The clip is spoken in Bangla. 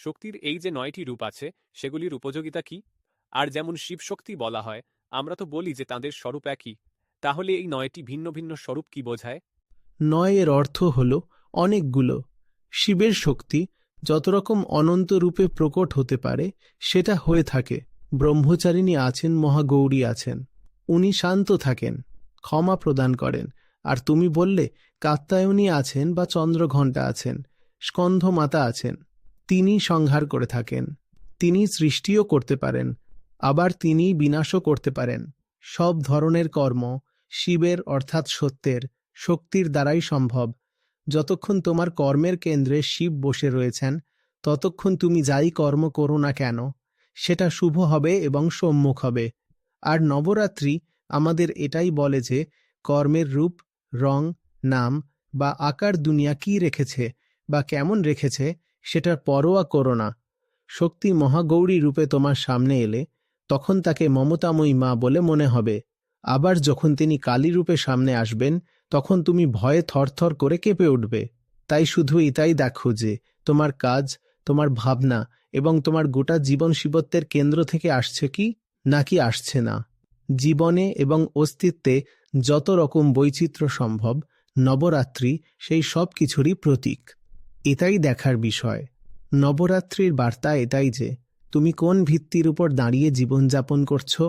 শক্তির এই যে ৯টি রূপ আছে সেগুলির উপযোগিতা কি? আর যেমন শিবশক্তি বলা হয়, আমরা তো বলি যে তাঁদের স্বরূপ একই। তাহলে এই ৯টি ভিন্ন ভিন্ন স্বরূপ কি বোঝায়? ৯ এর অর্থ হল অনেকগুলো। শিবের শক্তি যত রকম অনন্ত রূপে প্রকট হতে পারে সেটা হয়ে থাকে। ব্রহ্মচারিণী আছেন, মহাগৌরী আছেন। উনি শান্ত থাকেন, ক্ষমা প্রদান করেন। আর তুমি বললে কাত্যায়নী আছেন বা চন্দ্রঘণ্টা আছেন, স্কন্ধমাতা আছেন। তিনি সংহার করে থাকেন, তিনি সৃষ্টিও করতে পারেন, আবার তিনি বিনাশও করতে পারেন। সব ধরনের কর্ম শিবের অর্থাৎ সত্যের শক্তির দ্বারাই সম্ভব। যতক্ষণ তোমার কর্মের কেন্দ্রে শিব বসে রয়েছেন ততক্ষণ তুমি যাই কর্ম করো না কেন সেটা শুভ হবে এবং সম্মুখ হবে। আর নবরাত্রি আমাদের এটাই বলে যে কর্মের রূপ, রং, নাম বা আকার দুনিয়া কি রেখেছে বা কেমন রেখেছে সেটার পরোয়া করো না। শক্তি মহাগৌরী রূপে তোমার সামনে এলে তখন তাকে মমতাময়ী মা বলে মনে হবে। আবার যখন তিনি কালী রূপে সামনে আসবেন তখন তুমি ভয়ে থরথর করে কেঁপে উঠবে। তাই শুধু এটাই দেখো যে তোমার কাজ, তোমার ভাবনা এবং তোমার গোটা জীবন শিবত্বের কেন্দ্র থেকে আসছে কি নাকি আসছে না। জীবনে এবং অস্তিত্বে যত রকম বৈচিত্র্য সম্ভব, নবরাত্রি সেই সব কিছুরই প্রতীক। এটাই দেখার বিষয়। নবরাত্রির বার্তা এটাই যে তুমি কোন ভিত্তির উপর দাঁড়িয়ে জীবনযাপন করছো।